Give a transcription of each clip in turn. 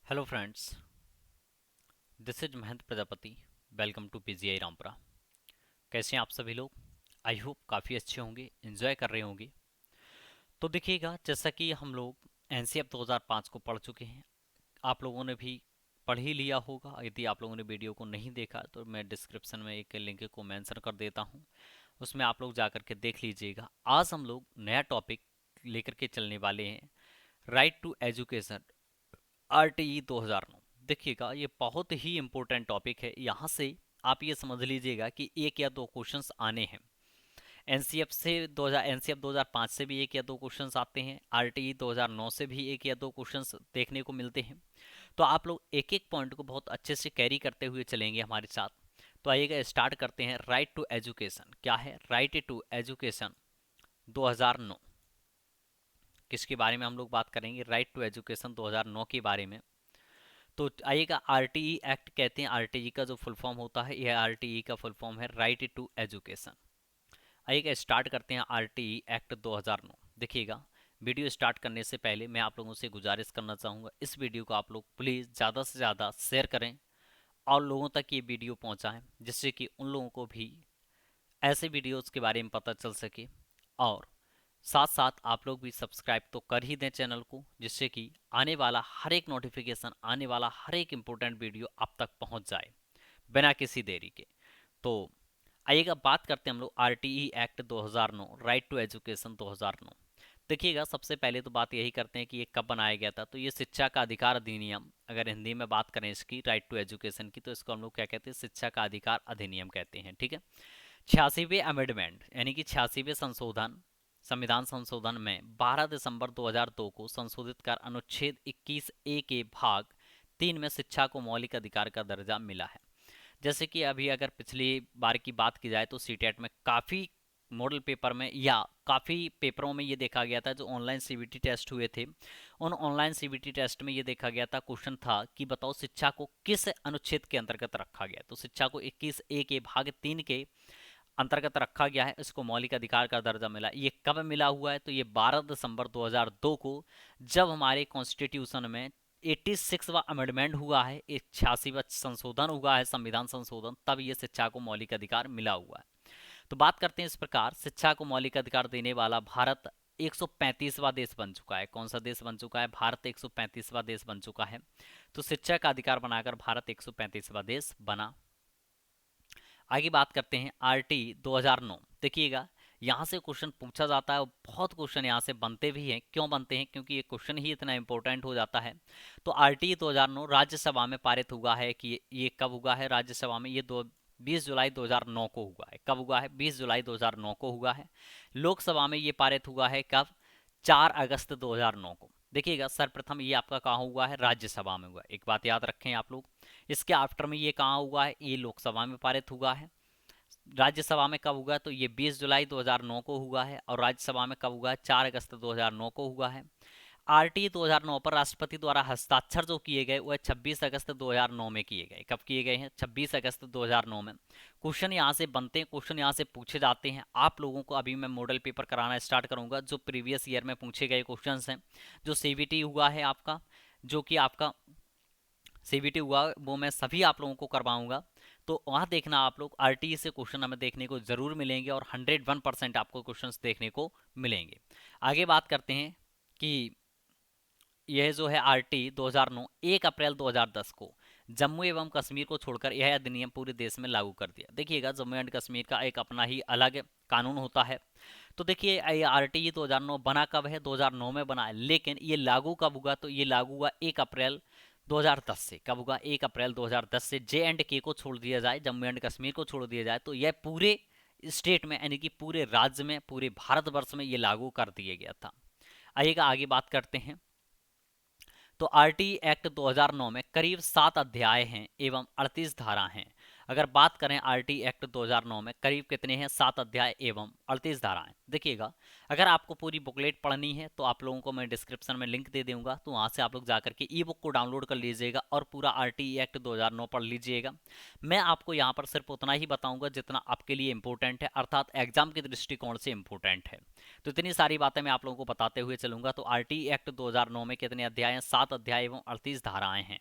Hello friends, this is Mahendra Prajapati. Welcome to PGI Rampura. कैसे हैं आप सभी लोग? आई होप काफ़ी अच्छे होंगे, एंजॉय कर रहे होंगे। तो देखिएगा, जैसा कि हम लोग एनसीएफ 2005 को पढ़ चुके हैं, आप लोगों ने भी पढ़ ही लिया होगा। यदि आप लोगों ने वीडियो को नहीं देखा तो मैं डिस्क्रिप्शन में एक लिंक को मेंशन कर देता हूं, उसमें आप लोग जा करके देख लीजिएगा। आज हम लोग नया टॉपिक लेकर के चलने वाले हैं, राइट टू एजुकेशन, आरटीई 2009। देखिएगा, ये बहुत ही इंपॉर्टेंट टॉपिक है। यहाँ से आप ये समझ लीजिएगा कि एक या दो क्वेश्चंस आने हैं। एनसीएफ से 2000 एनसीएफ 2005 से भी एक या दो क्वेश्चंस आते हैं, आरटीई 2009 से भी एक या दो क्वेश्चंस देखने को मिलते हैं। तो आप लोग एक एक पॉइंट को बहुत अच्छे से कैरी करते हुए चलेंगे हमारे साथ। तो आइएगा, स्टार्ट करते हैं। राइट टू एजुकेशन क्या है? राइट टू एजुकेशन 2009 किसके बारे में हम लोग बात करेंगे? राइट टू एजुकेशन 2009 के बारे में। तो आइएगा, आरटीई एक्ट कहते हैं। आरटीई का जो फुल फॉर्म होता है, यह आरटीई का फुल फॉर्म है राइट टू एजुकेशन। आइएगा, स्टार्ट करते हैं आरटीई एक्ट 2009। देखिएगा, वीडियो स्टार्ट करने से पहले मैं आप लोगों से गुजारिश करना चाहूँगा, इस वीडियो को आप लोग प्लीज़ ज़्यादा से ज़्यादा शेयर करें और लोगों तक ये वीडियो पहुँचाएं, जिससे कि उन लोगों को भी ऐसे वीडियोज़ के बारे में पता चल सके। और साथ साथ आप लोग भी सब्सक्राइब तो कर ही दें चैनल को, जिससे कि आने वाला हर एक नोटिफिकेशन, आने वाला हर एक इंपॉर्टेंट वीडियो आप तक पहुंच जाए बिना किसी देरी के। तो आइएगा, बात करते हैं हम लोग RTE act 2009, right to education 2009। देखिएगा, सबसे पहले तो बात यही करते हैं कि ये कब बनाया गया था। तो ये शिक्षा का अधिकार अधिनियम, अगर हिंदी में बात करें इसकी, राइट टू एजुकेशन की, तो इसको हम लोग क्या कहते हैं? शिक्षा का अधिकार अधिनियम कहते हैं। ठीक है। 86वें अमेंडमेंट यानी कि 86वें संशोधन, संविधान संशोधन में 12 दिसंबर 2002 को संशोधित कर अनुच्छेद 21A के भाग 3 में शिक्षा को मौलिक अधिकार का दर्जा मिला है। जैसे कि अभी अगर पिछली बार की बात की जाए तो सीटेट में काफ़ी मॉडल पेपर में या काफ़ी पेपरों में ये देखा गया था, जो ऑनलाइन सीबीटी टेस्ट हुए थे, उन ऑनलाइन सीबीटी टेस्ट में ये देखा गया था, क्वेश्चन था कि बताओ शिक्षा को किस अनुच्छेद के अंतर्गत रखा गया। तो शिक्षा को 21A के भाग 3 के अंतर्गत रखा गया है, इसको मौलिक अधिकार का दर्जा मिला। ये कब मिला हुआ है? तो ये 12 दिसंबर 2002 को, जब हमारे कॉन्स्टिट्यूशन में 86वां अमेंडमेंट हुआ है, 86वां संशोधन हुआ है, संविधान संशोधन, तब ये शिक्षा को मौलिक अधिकार मिला हुआ है। तो बात करते हैं इस प्रकार, शिक्षा को मौलिक अधिकार देने वाला भारत 135वां देश बन चुका है। कौन सा देश बन चुका है? भारत 135वां देश बन चुका है। तो शिक्षा का अधिकार बनाकर भारत 135वां देश बना। आगे बात करते हैं आरटी 2009। देखिएगा, यहाँ से क्वेश्चन पूछा जाता है और बहुत क्वेश्चन यहाँ से बनते भी हैं। क्यों बनते हैं? क्योंकि ये क्वेश्चन ही इतना इंपॉर्टेंट हो जाता है। तो आरटी 2009 राज्यसभा में पारित हुआ है कि ये कब हुआ है राज्यसभा में? ये 20 जुलाई 2009 को हुआ है। कब हुआ है? 20 जुलाई 2009 को हुआ है। लोकसभा में ये पारित हुआ है कब? 4 अगस्त 2009 को। देखिएगा, सर्वप्रथम ये आपका कहाँ हुआ है? राज्यसभा में हुआ। एक बात याद रखें आप लोग, इसके आफ्टर में ये कहाँ हुआ है? ये लोकसभा में पारित हुआ है। राज्यसभा में कब हुआ? तो ये 20 जुलाई 2009 को हुआ है। और राज्यसभा में कब हुआ है? 4 अगस्त 2009 को हुआ है। आरटी 2009 पर राष्ट्रपति द्वारा हस्ताक्षर जो किए गए वह 26 अगस्त 2009 में किए गए। कब किए गए हैं? 26 अगस्त 2009 में। क्वेश्चन यहाँ से बनते हैं, क्वेश्चन यहाँ से पूछे जाते हैं। आप लोगों को अभी मैं मॉडल पेपर कराना स्टार्ट करूंगा, जो प्रीवियस ईयर में पूछे गए क्वेश्चन हैं, जो सीबीटी हुआ है आपका, जो कि आपका सीबीटी हुआ, वो मैं सभी आप लोगों को करवाऊंगा। तो वहाँ देखना आप लोग, आरटीई से क्वेश्चन हमें देखने को जरूर मिलेंगे और 101% आपको क्वेश्चंस देखने को मिलेंगे। आगे बात करते हैं कि यह जो है आरटी 2009 1 अप्रैल 2010 को जम्मू एवं कश्मीर को छोड़कर यह अधिनियम पूरे देश में लागू कर दिया। देखिएगा, जम्मू एंड कश्मीर का एक अपना ही अलग कानून होता है। तो देखिए, ये आरटीई 2009 बना कब है? 2009 में बना है, लेकिन ये लागू कब हुआ? तो ये लागू हुआ 1 अप्रैल 2010 से। कब होगा? 1 अप्रैल 2010 से। जे एंड के को छोड़ दिया जाए, जम्मू एंड कश्मीर को छोड़ दिया जाए, तो यह पूरे स्टेट में यानी कि पूरे राज्य में, पूरे भारतवर्ष में ये लागू कर दिया गया था। आइएगा, आगे बात करते हैं। तो आरटी एक्ट 2009 में करीब 7 अध्याय हैं एवं 38 धारा हैं। अगर बात करें आरटी एक्ट 2009 में करीब कितने हैं, 7 अध्याय एवं 38 धाराएं। देखिएगा, अगर आपको पूरी बुकलेट पढ़नी है तो आप लोगों को मैं डिस्क्रिप्शन में लिंक दे दूंगा, तो वहां से आप लोग जाकर के ई बुक को डाउनलोड कर लीजिएगा और पूरा आरटी एक्ट 2009 पढ़ लीजिएगा। मैं आपको यहाँ पर सिर्फ उतना ही बताऊंगा जितना आपके लिए इंपॉर्टेंट है, अर्थात एग्जाम के दृष्टिकोण से इंपॉर्टेंट है। तो इतनी सारी बातें मैं आप लोगों को बताते हुए चलूंगा। तो आरटी एक्ट 2009 में कितने अध्याय हैं, 7 अध्याय एवं 38 धाराएं हैं।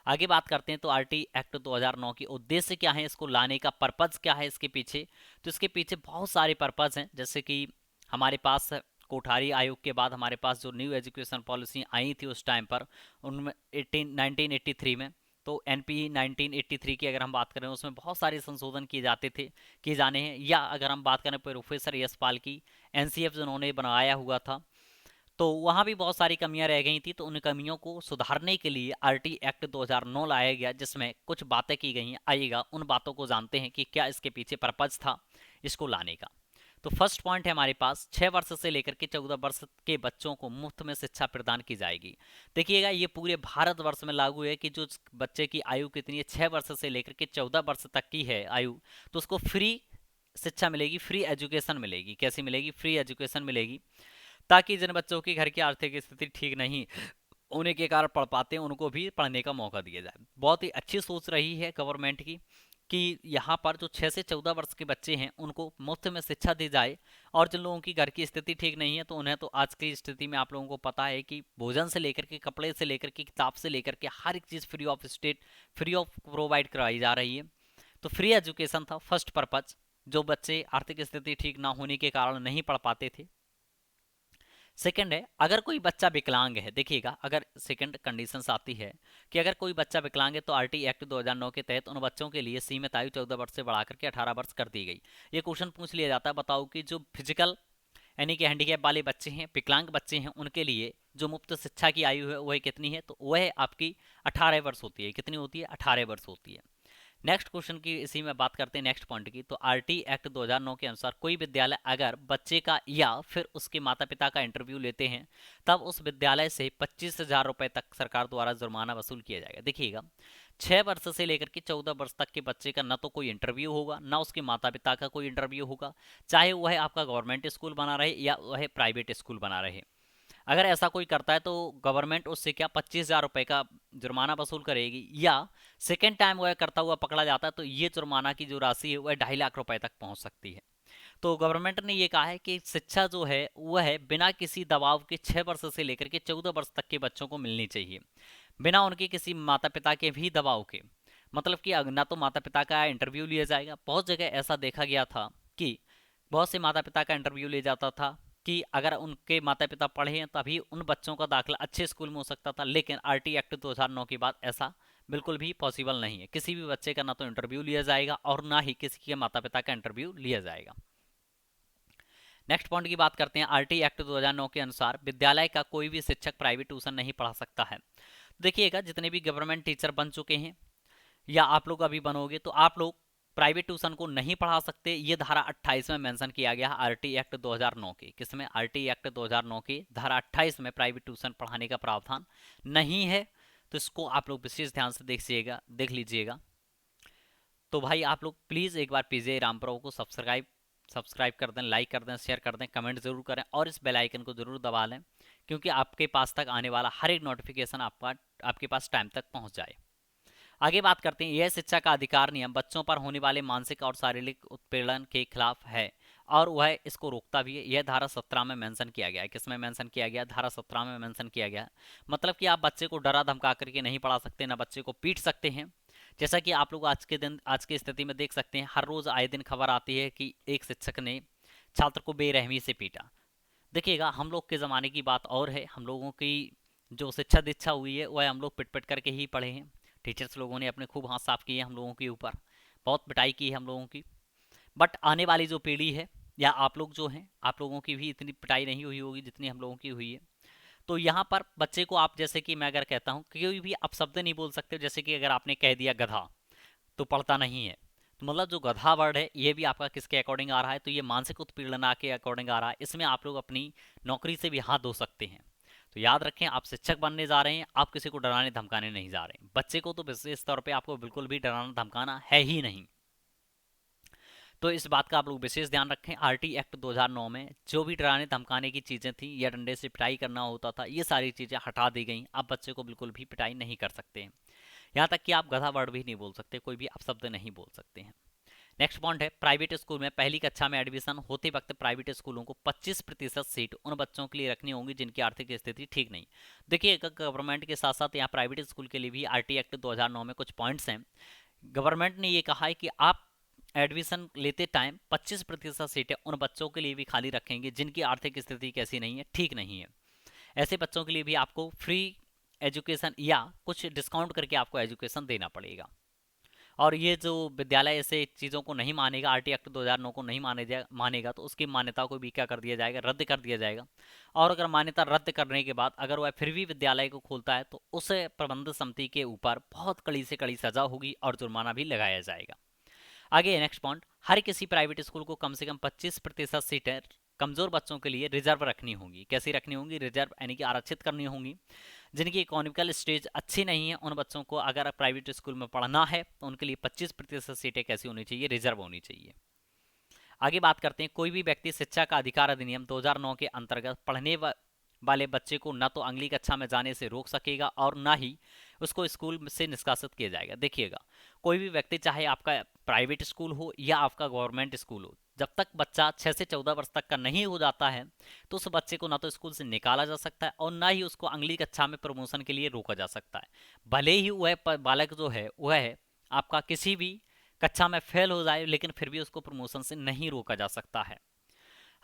आगे बात करते हैं तो आरटी एक्ट 2009 की उद्देश्य क्या है, इसको लाने का पर्पज क्या है इसके पीछे। तो इसके पीछे बहुत सारे पर्पज हैं, जैसे कि हमारे पास कोठारी आयोग के बाद हमारे पास जो न्यू एजुकेशन पॉलिसी आई थी उस टाइम पर, उनमें 1983 में, तो एनपी 1983 की अगर हम बात करें उसमें बहुत सारे संशोधन किए जाने हैं। या अगर हम बात करें प्रोफेसर यशपाल की एनसीएफ जिन्होंने बनाया हुआ था, तो वहाँ भी बहुत सारी कमियां रह गई थी, तो उन कमियों को सुधारने के लिए आरटी एक्ट 2009 लाया गया, जिसमें कुछ बातें की गई हैं। आइएगा उन बातों को जानते हैं कि क्या इसके पीछे पर्पज था इसको लाने का। तो फर्स्ट पॉइंट है हमारे पास, 6 वर्ष से लेकर के 14 वर्ष के बच्चों को मुफ्त में शिक्षा प्रदान की जाएगी। देखिएगा, ये पूरे भारतवर्ष में लागू है कि जो बच्चे की आयु कितनी है, 6 वर्ष से लेकर के 14 वर्ष तक की है आयु, तो उसको फ्री शिक्षा मिलेगी, फ्री एजुकेशन मिलेगी। कैसी मिलेगी, फ्री एजुकेशन मिलेगी, ताकि जिन बच्चों की घर की आर्थिक स्थिति ठीक नहीं होने के कारण पढ़ पाते हैं उनको भी पढ़ने का मौका दिया जाए। बहुत ही अच्छी सोच रही है गवर्नमेंट की कि यहाँ पर जो 6 से 14 वर्ष के बच्चे हैं उनको मुफ्त में शिक्षा दी जाए। और जिन लोगों की घर की स्थिति ठीक नहीं है तो उन्हें, तो आज की स्थिति में आप लोगों को पता है कि भोजन से लेकर के, कपड़े से लेकर के, किताब से लेकर के हर एक चीज़ फ्री ऑफ प्रोवाइड करवाई जा रही है। तो फ्री एजुकेशन था फर्स्ट पर्पज, जो बच्चे आर्थिक स्थिति ठीक ना होने के कारण नहीं पढ़ पाते थे। सेकंड है, अगर कोई बच्चा विकलांग है, देखिएगा अगर सेकंड कंडीशंस आती है कि अगर कोई बच्चा विकलांग है तो आरटी एक्ट 2009 के तहत उन बच्चों के लिए सीमित आयु 14 वर्ष से बढ़ाकर के 18 वर्ष कर दी गई। ये क्वेश्चन पूछ लिया जाता है, बताओ कि जो फिजिकल यानी कि हैंडीकैप वाले बच्चे हैं, विकलांग बच्चे हैं, उनके लिए जो मुफ्त शिक्षा की आयु है वह कितनी है, तो वह आपकी 18 वर्ष होती है। कितनी होती है, 18 वर्ष होती है। नेक्स्ट क्वेश्चन की इसी में बात करते हैं, नेक्स्ट पॉइंट की। तो आरटी एक्ट 2009 के अनुसार कोई विद्यालय अगर बच्चे का या फिर उसके माता पिता का इंटरव्यू लेते हैं तब उस विद्यालय से 25,000 रुपए तक सरकार द्वारा जुर्माना वसूल किया जाएगा। देखिएगा, 6 वर्ष से लेकर के 14 वर्ष तक के बच्चे का ना तो कोई इंटरव्यू होगा, ना उसके माता पिता का कोई इंटरव्यू होगा, चाहे वह आपका गवर्नमेंट स्कूल बना रहे या वह प्राइवेट स्कूल बना रहे। अगर ऐसा कोई करता है तो गवर्नमेंट उससे क्या 25,000 रुपए का जुर्माना वसूल करेगी, या सेकेंड टाइम वह करता हुआ पकड़ा जाता है तो ये जुर्माना की जो राशि है वह 2.5 लाख रुपए तक पहुंच सकती है। तो गवर्नमेंट ने ये कहा है कि शिक्षा जो है वह है बिना किसी दबाव के 6 वर्ष से लेकर के 14 वर्ष तक के बच्चों को मिलनी चाहिए, बिना उनके किसी माता पिता के भी दबाव के। मतलब कि ना तो माता पिता का इंटरव्यू लिया जाएगा, बहुत जगह ऐसा देखा गया था कि बहुत से माता पिता का इंटरव्यू लिया जाता था कि अगर उनके माता पिता पढ़े हैं तभी उन बच्चों का दाखिला अच्छे स्कूल में हो सकता था। लेकिन आरटी एक्ट 2009 के बाद ऐसा बिल्कुल भी पॉसिबल नहीं है, किसी भी बच्चे का ना तो इंटरव्यू लिया जाएगा और ना ही किसी के माता पिता का इंटरव्यू लिया जाएगा। नेक्स्ट पॉइंट की बात करते हैं, आरटी एक्ट 2009 के अनुसार विद्यालय का कोई भी शिक्षक प्राइवेट ट्यूशन नहीं पढ़ा सकता है। देखिएगा, जितने भी गवर्नमेंट टीचर बन चुके हैं या आप लोग अभी बनोगे तो आप लोग प्राइवेट ट्यूशन को नहीं पढ़ा सकते। ये धारा 28 में मेंशन किया गया है आरटी एक्ट 2009 की। किसमें, आरटी एक्ट 2009 की धारा 28 में प्राइवेट ट्यूशन पढ़ाने का प्रावधान नहीं है। तो इसको आप लोग विशेष ध्यान से देख लीजिएगा। तो भाई आप लोग प्लीज़ एक बार पीजीआई रामपुरा को सब्सक्राइब कर दें, लाइक कर दें, शेयर कर दें, कमेंट जरूर करें और इस बेल आइकन को जरूर दबा लें, क्योंकि आपके पास तक आने वाला हर एक नोटिफिकेशन आपके पास टाइम तक पहुंच जाए। आगे बात करते हैं, यह शिक्षा का अधिकार नियम बच्चों पर होने वाले मानसिक और शारीरिक उत्पीड़न के खिलाफ है और वह इसको रोकता भी है। यह धारा 17 में मेंशन किया गया है। किसमें मेंशन किया गया, धारा 17 में मेंशन किया गया है। मतलब कि आप बच्चे को डरा धमका करके नहीं पढ़ा सकते, ना बच्चे को पीट सकते हैं। जैसा कि आप लोग आज की स्थिति में देख सकते हैं, हर रोज आए दिन खबर आती है कि एक शिक्षक ने छात्र को बेरहमी से पीटा। देखिएगा, हम लोग के ज़माने की बात और है, हम लोगों की जो शिक्षा दीक्षा हुई है वह हम लोग पिट पिट करके ही पढ़े हैं। टीचर्स लोगों ने अपने खूब हाथ साफ किए हम लोगों के ऊपर, बहुत पिटाई की है हम लोगों की। बट आने वाली जो पीढ़ी है या आप लोग जो हैं, आप लोगों की भी इतनी पिटाई नहीं हुई होगी जितनी हम लोगों की हुई है। तो यहाँ पर बच्चे को आप, जैसे कि मैं अगर कहता हूँ, कोई भी आप शब्द नहीं बोल सकते। जैसे कि अगर आपने कह दिया गधा तो पढ़ता नहीं है, तो मतलब जो गधा वर्ड है ये भी आपका किसके अकॉर्डिंग आ रहा है, तो ये मानसिक उत्पीड़ना के अकॉर्डिंग आ रहा है। इसमें आप लोग अपनी नौकरी से भी हाथ धो सकते हैं। तो याद रखें, आप शिक्षक बनने जा रहे हैं, आप किसी को डराने धमकाने नहीं जा रहे हैं। बच्चे को तो विशेष तौर पे आपको बिल्कुल भी डराना धमकाना है ही नहीं। तो इस बात का आप लोग विशेष ध्यान रखें। आरटी एक्ट 2009 में जो भी डराने धमकाने की चीज़ें थी या डंडे से पिटाई करना होता था, ये सारी चीज़ें हटा दी गई। आप बच्चे को बिल्कुल भी पिटाई नहीं कर सकते हैं। यहाँ तक कि आप गधा वर्ड भी नहीं बोल सकते, कोई भी अपशब्द नहीं बोल सकते हैं। नेक्स्ट पॉइंट है, प्राइवेट स्कूल में पहली कक्षा में एडमिशन होते वक्त प्राइवेट स्कूलों को 25% सीट उन बच्चों के लिए रखनी होंगी जिनकी आर्थिक स्थिति ठीक नहीं। देखिए, गवर्नमेंट के साथ साथ यहाँ प्राइवेट स्कूल के लिए भी आरटी एक्ट 2009 में कुछ पॉइंट्स हैं। गवर्नमेंट ने ये कहा है कि आप एडमिशन लेते टाइम 25% सीटें उन बच्चों के लिए भी खाली रखेंगे जिनकी आर्थिक स्थिति कैसी नहीं है, ठीक नहीं है। ऐसे बच्चों के लिए भी आपको फ्री एजुकेशन या कुछ डिस्काउंट करके आपको एजुकेशन देना पड़ेगा। और ये जो विद्यालय ऐसे चीज़ों को नहीं मानेगा, आरटी एक्ट 2009 को नहीं मानेगा, तो उसकी मान्यता को भी क्या कर दिया जाएगा, रद्द कर दिया जाएगा। और अगर मान्यता रद्द करने के बाद अगर वह फिर भी विद्यालय को खोलता है तो उस प्रबंध समिति के ऊपर बहुत कड़ी से कड़ी सजा होगी और जुर्माना भी लगाया जाएगा। आगे नेक्स्ट पॉइंट, हर किसी प्राइवेट स्कूल को कम से कम 25% सीटें कमजोर बच्चों के लिए रिजर्व रखनी होंगी। कैसी रखनी होंगी, रिजर्व यानी कि आरक्षित करनी होंगी। जिनकी इकोनॉमिकल स्टेज अच्छी नहीं है, उन बच्चों को अगर प्राइवेट स्कूल में पढ़ना है तो उनके लिए 25% सीटें कैसी होनी चाहिए, रिजर्व होनी चाहिए। आगे बात करते हैं, कोई भी व्यक्ति शिक्षा का अधिकार अधिनियम 2009 के अंतर्गत पढ़ने वाले बच्चे को न तो अगली कक्षा में जाने से रोक सकेगा और न ही उसको स्कूल से निष्कासित किया जाएगा। देखिएगा, कोई भी व्यक्ति, चाहे आपका प्राइवेट स्कूल हो या आपका गवर्नमेंट स्कूल हो, जब तक बच्चा 6 से 14 वर्ष तक का नहीं हो जाता है तो उस बच्चे को ना तो स्कूल से निकाला जा सकता है और ना ही उसको अगली कक्षा में प्रमोशन के लिए रोका जा सकता है। भले ही वह बालक जो है वह आपका किसी भी कक्षा में फेल हो जाए, लेकिन फिर भी उसको प्रमोशन से नहीं रोका जा सकता है।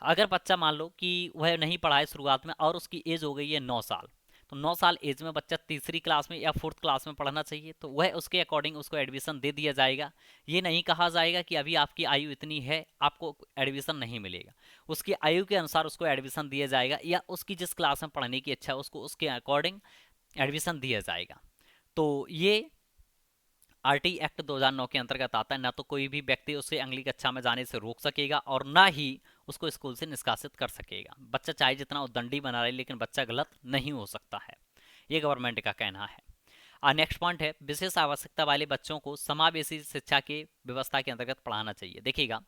अगर बच्चा मान लो कि वह नहीं पढ़ा है शुरुआत में और उसकी एज हो गई है 9 साल, तो 9 साल एज में बच्चा तीसरी क्लास में या फोर्थ क्लास में पढ़ना चाहिए, तो वह उसके अकॉर्डिंग उसको एडमिशन दे दिया जाएगा। ये नहीं कहा जाएगा कि अभी आपकी आयु इतनी है, आपको एडमिशन नहीं मिलेगा। उसकी आयु के अनुसार उसको एडमिशन दिया जाएगा या उसकी जिस क्लास में पढ़ने की इच्छा है उसको उसके अकॉर्डिंग एडमिशन दिया जाएगा। तो ये आरटी एक्ट 2009 के अंतर्गत आता है। ना तो कोई भी व्यक्ति उसे अगली कक्षा में जाने से रोक सकेगा और ना ही उसको स्कूल से निष्कासित कर सकेगा। बच्चा चाहे जितना उद्दंडी बना रहे, लेकिन बच्चा गलत नहीं हो सकता है, ये गवर्नमेंट का कहना है। नेक्स्ट पॉइंट है, विशेष आवश्यकता वाले बच्चों को समावेशी शिक्षा के व्यवस्था के अंतर्गत पढ़ाना चाहिए। देखिएगा,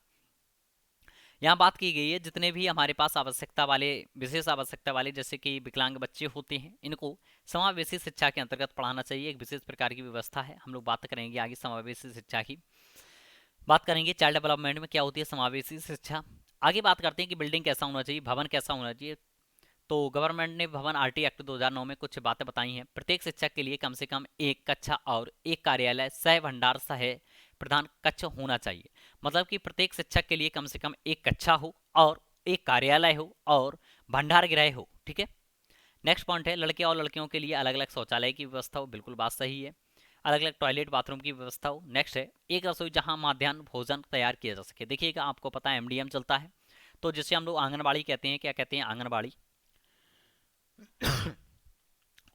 यहाँ बात की गई है जितने भी हमारे पास आवश्यकता वाले, विशेष आवश्यकता वाले जैसे कि विकलांग बच्चे होते हैं, इनको समावेशी शिक्षा के अंतर्गत पढ़ाना चाहिए। एक विशेष प्रकार की व्यवस्था है। हम लोग बात करेंगे आगे समावेशी शिक्षा की, बात करेंगे चाइल्ड डेवलपमेंट में क्या होती है समावेशी शिक्षा। आगे बात करते हैं कि बिल्डिंग कैसा होना चाहिए, भवन कैसा होना चाहिए। तो गवर्नमेंट ने भवन आरटी एक्ट 2009 में कुछ बातें बताई हैं। प्रत्येक शिक्षक के लिए कम से कम एक कक्षा और एक कार्यालय, सह भंडार, सह प्रधान कक्ष होना चाहिए। मतलब कि प्रत्येक शिक्षक के लिए कम से कम एक कक्षा हो और एक कार्यालय हो और भंडार गृह हो। ठीक है। नेक्स्ट पॉइंट है, लड़के और लड़कियों के लिए अलग अलग शौचालय की व्यवस्था हो। बिल्कुल बात सही है। अलग अलग टॉयलेट बाथरूम की व्यवस्था हो। नेक्स्ट है, एक रसोई जहां मध्याह्न भोजन तैयार किया जा सके। देखिएगा, आपको पता है एमडीएम चलता है, तो जिसे हम लोग आंगनबाड़ी कहते हैं। क्या कहते हैं, आंगनबाड़ी।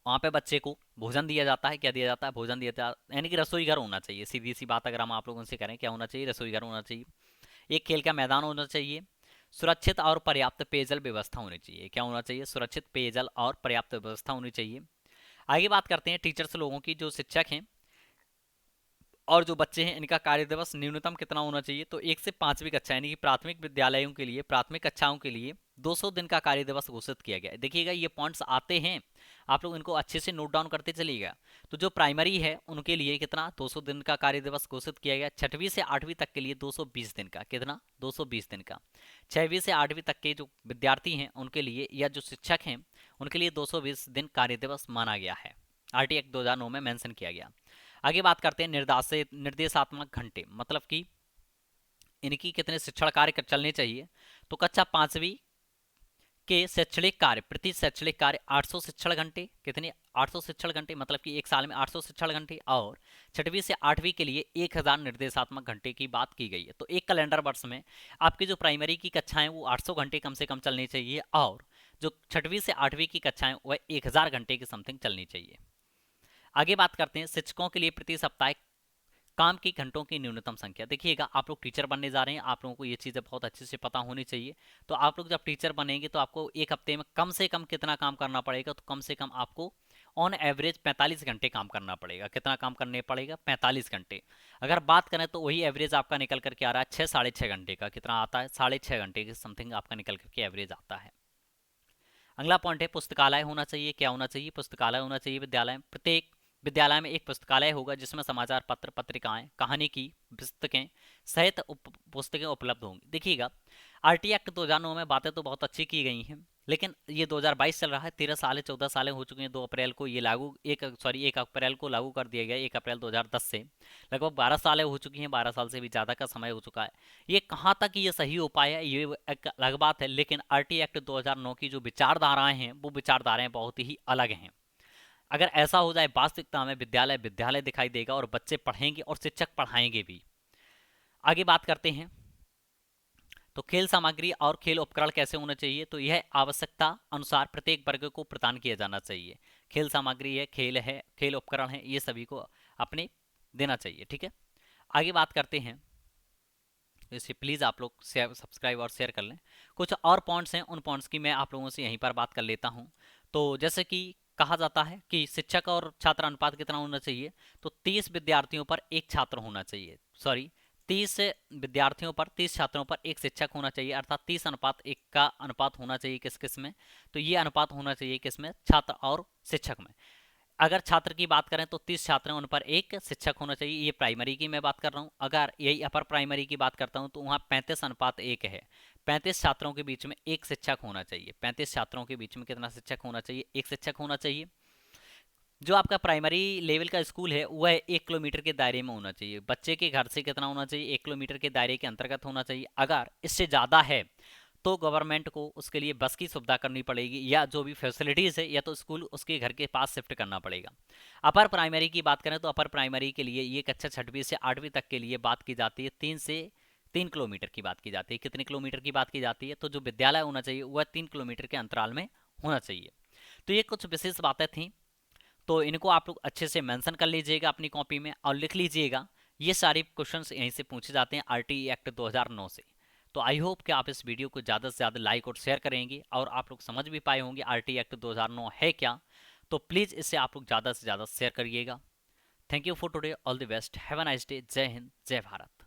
वहाँ पे बच्चे को भोजन दिया जाता है। क्या दिया जाता है, भोजन दिया जाता है। यानी कि रसोई घर होना चाहिए। सीधी सी बात अगर हम आप लोगों से करें, क्या होना चाहिए, रसोई घर होना चाहिए। एक खेल का मैदान होना चाहिए। सुरक्षित और पर्याप्त पेयजल व्यवस्था होनी चाहिए। क्या होना चाहिए, सुरक्षित पेयजल और पर्याप्त व्यवस्था होनी चाहिए। आगे बात करते हैं टीचर्स लोगों की, जो शिक्षक हैं और जो बच्चे हैं, इनका कार्य दिवस न्यूनतम कितना होना चाहिए। तो 1 से 5वीं कक्षा यानी कि प्राथमिक विद्यालयों के लिए, प्राथमिक कक्षाओं के लिए 200 दिन का कार्य दिवस घोषित किया गया है। देखिएगा, ये पॉइंट्स आते हैं, आप लोग इनको अच्छे से नोट डाउन करते चलिएगा। तो जो प्राइमरी है उनके लिए कितना, 200 दिन का कार्य दिवस घोषित किया गया। 6वीं से 8वीं तक के लिए 220 दिन का, कितना, 220 दिन का। 6वीं से 8वीं तक के जो विद्यार्थी हैं उनके लिए, या जो शिक्षक हैं उनके लिए 220 दिन कार्य दिवस माना गया है। आरटी एक्ट 2009 में मेंशन किया गया। आगे बात करते हैं निर्देशात्मक घंटे, मतलब कि इनकी कितने शिक्षण कार्य चलने चाहिए। तो कक्षा 5वीं के शैक्षणिक कार्य, प्रति शैक्षणिक कार्य 800 शिक्षण घंटे, कितने, 800 शिक्षण घंटे, मतलब कि एक साल में 800 शिक्षण घंटे। और 6वीं से 8वीं के लिए 1000 निर्देशात्मक घंटे की बात की गई है। तो एक कैलेंडर वर्ष में आपकी जो प्राइमरी की कक्षाएं वो 800 घंटे कम से कम चलनी चाहिए और जो 6वीं से 8वीं की कक्षाएं वह 1000 घंटे की समथिंग चलनी चाहिए। आगे बात करते हैं शिक्षकों के लिए प्रति सप्ताह काम के घंटों की न्यूनतम संख्या। देखिएगा, आप लोग टीचर बनने जा रहे हैं, आप लोगों को ये चीज़ें बहुत अच्छे से पता होनी चाहिए। तो आप लोग जब टीचर बनेंगे तो आपको एक हफ्ते में कम से कम कितना काम करना पड़ेगा, तो कम से कम आपको ऑन एवरेज 45 घंटे काम करना पड़ेगा। कितना काम करने पड़ेगा? 45 घंटे। अगर बात करें तो वही एवरेज आपका निकल करके आ रहा है 6 साढ़े 6 घंटे का। कितना आता है? 6.5 घंटे के समथिंग आपका निकल करके एवरेज आता है। अगला पॉइंट है पुस्तकालय होना चाहिए। क्या होना चाहिए? पुस्तकालय होना चाहिए विद्यालय में। प्रत्येक विद्यालय में एक पुस्तकालय होगा जिसमें समाचार पत्र, पत्रिकाएं, कहानी की पुस्तकें सहित पुस्तकें उपलब्ध होंगी। देखिएगा, आरटी एक्ट 2009 में बातें तो बहुत अच्छी की गई हैं, लेकिन ये 2022 चल रहा है, 13 साल 14 सालें हो चुकी हैं। 2 अप्रैल को ये लागू 1 अप्रैल को लागू कर दिया गया, 1 अप्रैल 2010 से। लगभग 12 सालें हो चुकी हैं, 12 साल से भी ज़्यादा का समय हो चुका है। ये कहाँ तक ये सही उपाय है ये एक अलग बात है, लेकिन आरटी एक्ट 2009 की जो विचारधाराएं हैं वो विचारधाराएं बहुत ही अलग हैं। अगर ऐसा हो जाए वास्तविकता में, विद्यालय विद्यालय दिखाई देगा और बच्चे पढ़ेंगे और शिक्षक पढ़ाएंगे भी। आगे बात करते हैं, तो खेल सामग्री और खेल उपकरण कैसे होना चाहिए? तो यह आवश्यकता अनुसार प्रत्येक वर्ग को प्रदान किया जाना चाहिए। खेल सामग्री है, खेल उपकरण है, ये सभी को अपने देना चाहिए। ठीक है, आगे बात करते हैं। इसे प्लीज़ आप लोग शेयर, सब्सक्राइब और शेयर कर लें। कुछ और पॉइंट्स हैं, उन पॉइंट्स की मैं आप लोगों से यहीं पर बात कर लेता हूं। तो जैसे कि कहा जाता है कि शिक्षक और छात्र अनुपात कितना होना चाहिए? तो 30 विद्यार्थियों पर एक छात्र होना चाहिए। सॉरी, 30 विद्यार्थियों पर 30 छात्रों पर एक शिक्षक होना चाहिए, अर्थात 30:1 का अनुपात होना चाहिए किस किस में? तो ये अनुपात होना चाहिए किसमें? छात्र और शिक्षक में। अगर छात्र की बात करें तो 30 छात्र हैं, उन पर एक शिक्षक होना चाहिए। ये प्राइमरी की मैं बात कर रहा हूँ। अगर यही अपर प्राइमरी की बात करता हूँ तो वहाँ 35:1 है। 35 छात्रों के बीच में एक शिक्षक होना चाहिए। 35 छात्रों के बीच में कितना शिक्षक होना चाहिए? एक शिक्षक होना चाहिए। जो आपका प्राइमरी लेवल का स्कूल है वह 1 किलोमीटर के दायरे में होना चाहिए। बच्चे के घर से कितना होना चाहिए? 1 किलोमीटर के दायरे के अंतर्गत होना चाहिए। अगर इससे ज़्यादा है तो गवर्नमेंट को उसके लिए बस की सुविधा करनी पड़ेगी, या जो भी फैसिलिटीज़ है या तो स्कूल उसके घर के पास शिफ्ट करना पड़ेगा। अपर प्राइमरी की बात करें तो अपर प्राइमरी के लिए ये कक्षा 6वीं से 8वीं तक के लिए बात की जाती है 3 किलोमीटर की बात की जाती है। कितने किलोमीटर की बात की जाती है? तो जो विद्यालय होना चाहिए वह 3 किलोमीटर के अंतराल में होना चाहिए। तो ये कुछ विशेष बातें थी, तो इनको आप लोग अच्छे से मेंशन कर लीजिएगा अपनी कॉपी में और लिख लीजिएगा। ये सारे क्वेश्चंस यहीं से पूछे जाते हैं आरटीई एक्ट 2009 से। तो आई होप कि आप इस वीडियो को ज़्यादा से ज़्यादा लाइक और शेयर करेंगे और आप लोग समझ भी पाए होंगे आरटीई एक्ट 2009 है क्या। तो प्लीज़ इसे आप लोग ज़्यादा से ज़्यादा शेयर करिएगा। Thank you for today, all the best, have a nice day. जय हिंद, जय भारत।